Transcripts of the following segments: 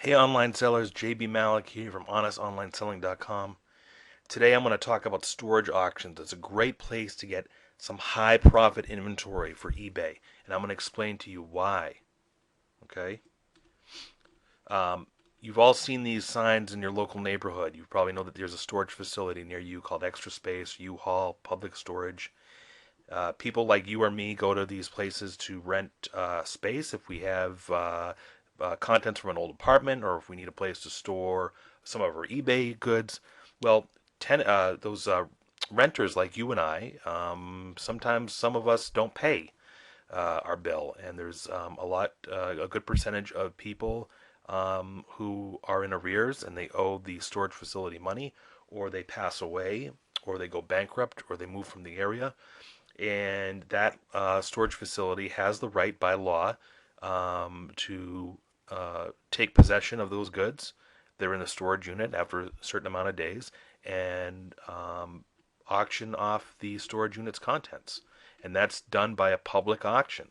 Hey online sellers, JB Malik here from HonestOnlineSelling.com. Today I'm going to talk about storage auctions. It's a great place to get some high profit inventory for eBay, and I'm going to explain to you why. Okay? Um, you've all seen these signs in your local neighborhood. You probably know that there's a storage facility near you called Extra Space, U-Haul, Public Storage. People like you or me go to these places to rent space if we have contents from an old apartment or if we need a place to store some of our eBay goods. Well, those renters like you and I, sometimes some of us don't pay our bill, and there's a good percentage of people who are in arrears and they owe the storage facility money, or they pass away, or they go bankrupt, or they move from the area, and that storage facility has the right by law to take possession of those goods. They're in the storage unit after a certain amount of days and auction off the storage unit's contents. And that's done by a public auction.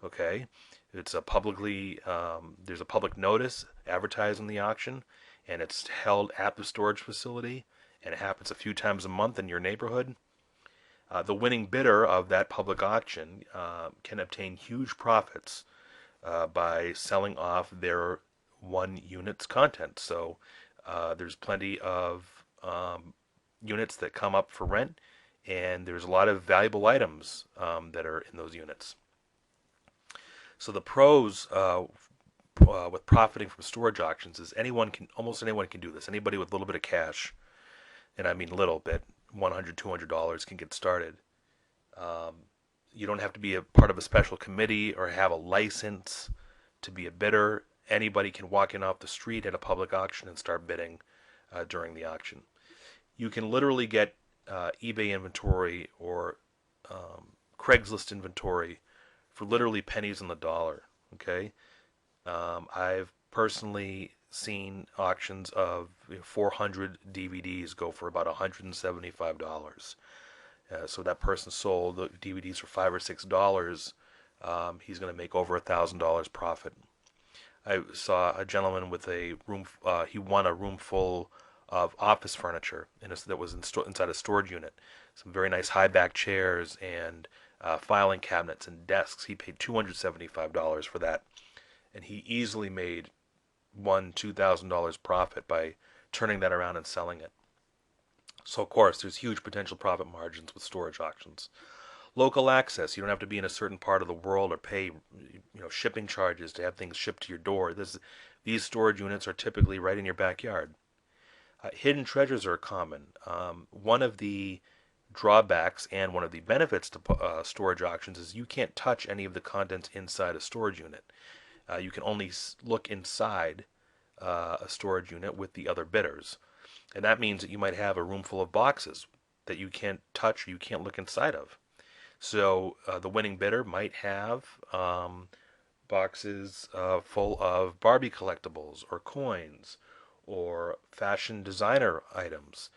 Okay, it's a publicly there's a public notice advertising the auction, and it's held at the storage facility, and it happens a few times a month in your neighborhood. The winning bidder of that public auction can obtain huge profits by selling off their one unit's content. So there's plenty of units that come up for rent, and there's a lot of valuable items that are in those units. So the pros with profiting from storage auctions is almost anyone can do this. Anybody with a little bit of cash, and I mean little bit, $100, $200 can get started. Um, you don't have to be a part of a special committee or have a license to be a bidder. Anybody can walk in off the street at a public auction and start bidding during the auction. You can literally get eBay inventory or Craigslist inventory for literally pennies on the dollar. Okay, I've personally seen auctions of 400 DVDs go for about $175. So that person sold the DVDs for $5 or $6. He's going to make over $1,000 profit. I saw a gentleman with a room. He won a room full of office furniture that was inside a storage unit. Some very nice high back chairs and filing cabinets and desks. He paid $275 for that, and he easily made $2,000 profit by turning that around and selling it. So of course, there's huge potential profit margins with storage auctions. Local access. You don't have to be in a certain part of the world or pay, shipping charges to have things shipped to your door. These storage units are typically right in your backyard. Hidden treasures are common. One of the drawbacks and one of the benefits to storage auctions is you can't touch any of the contents inside a storage unit. You can only look inside a storage unit with the other bidders. And that means that you might have a room full of boxes that you can't touch or you can't look inside of. So the winning bidder might have boxes full of Barbie collectibles or coins or fashion designer items.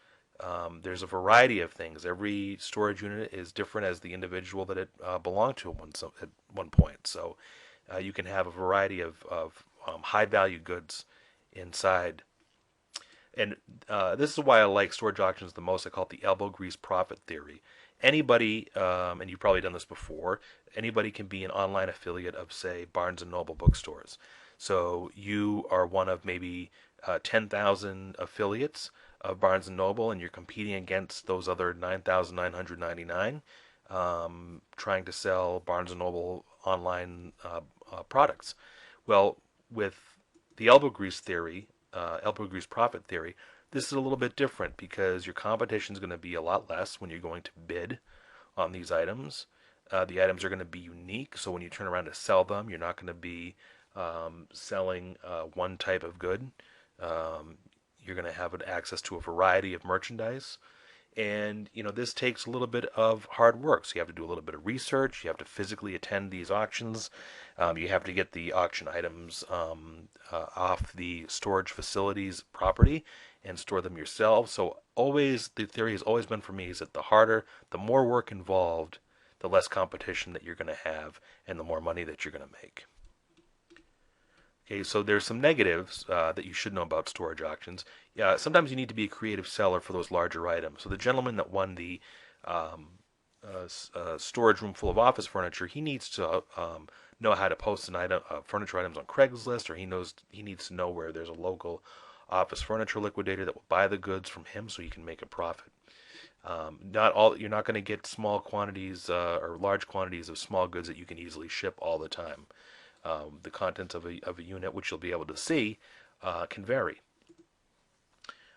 There's a variety of things. Every storage unit is different as the individual that it belonged to at one point. So you can have a variety of high value goods inside. And this is why I like storage auctions the most. I call it the elbow grease profit theory. Anybody, and you've probably done this before, anybody can be an online affiliate of, say, Barnes and Noble bookstores. So you are one of maybe 10,000 affiliates of Barnes and Noble, and you're competing against those other 9,999 trying to sell Barnes and Noble online products. Well, with the elbow grease profit theory, this is a little bit different because your competition is going to be a lot less when you're going to bid on these items. The items are going to be unique, so when you turn around to sell them, you're not going to be selling one type of good. You're going to have access to a variety of merchandise. And this takes a little bit of hard work. So you have to do a little bit of research. You have to physically attend these auctions. You have to get the auction items off the storage facility's property and store them yourself. So always, the theory has always been for me is that the more work involved, the less competition that you're going to have, and the more money that you're going to make. Okay, so there's some negatives that you should know about storage auctions. Sometimes you need to be a creative seller for those larger items. So the gentleman that won the um, storage room full of office furniture, he needs to know how to post furniture items on Craigslist, or he needs to know where there's a local office furniture liquidator that will buy the goods from him, so he can make a profit. You're not going to get small quantities or large quantities of small goods that you can easily ship all the time. The contents of a unit, which you'll be able to see, can vary.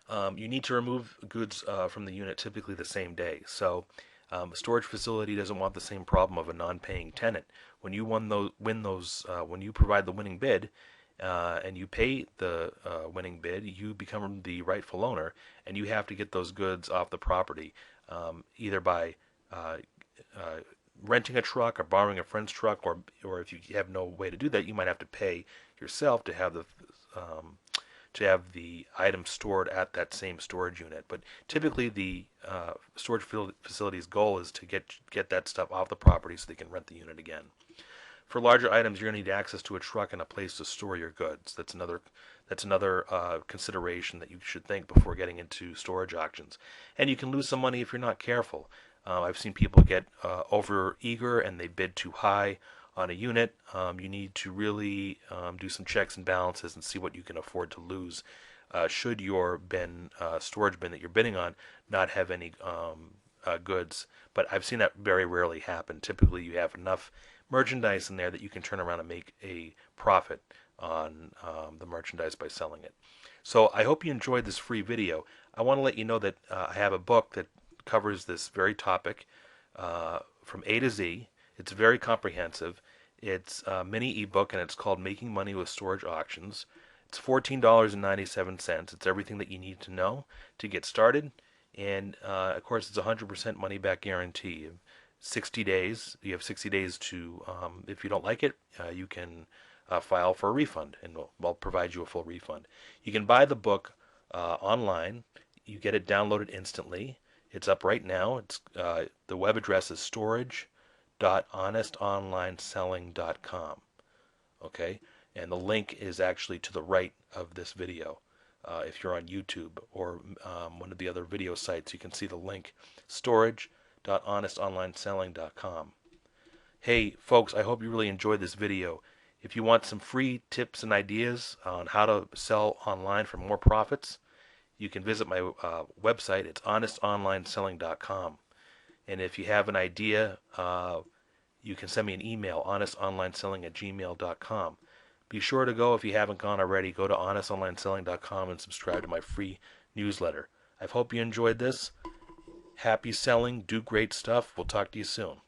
You need to remove goods from the unit typically the same day. So a storage facility doesn't want the same problem of a non-paying tenant. When you when you provide the winning bid, and you pay the winning bid, you become the rightful owner, and you have to get those goods off the property, either by uh, uh, renting a truck or borrowing a friend's truck, or if you have no way to do that, you might have to pay yourself um, to have the item stored at that same storage unit. But typically, the storage facility's goal is to get that stuff off the property so they can rent the unit again. For larger items, you're going to need access to a truck and a place to store your goods. That's another consideration that you should think before getting into storage auctions. And you can lose some money if you're not careful. I've seen people get over eager and they bid too high on a unit. You need to really do some checks and balances and see what you can afford to lose. Should your storage bin that you're bidding on not have any goods, but I've seen that very rarely happen. Typically, you have enough merchandise in there that you can turn around and make a profit on the merchandise by selling it. So I hope you enjoyed this free video. I want to let you know that I have a book that covers this very topic from A to Z. It's very comprehensive. It's a mini ebook, and it's called Making Money with Storage Auctions. It's $14.97. It's everything that you need to know to get started. And of course, it's 100% money back guarantee. 60 days. You have 60 days to, if you don't like it, you can file for a refund, and we'll provide you a full refund. You can buy the book online. You get it downloaded instantly. It's up right now. The web address is storage.honestonlineselling.com. Okay, and the link is actually to the right of this video. If you're on YouTube or one of the other video sites, you can see the link, storage.honestonlineselling.com. Hey folks, I hope you really enjoyed this video. If you want some free tips and ideas on how to sell online for more profits, you can visit my website. It's honestonlineselling.com. And if you have an idea, you can send me an email, honestonlineselling@gmail.com. Be sure to go, if you haven't gone already, go to honestonlineselling.com and subscribe to my free newsletter. I hope you enjoyed this. Happy selling. Do great stuff. We'll talk to you soon.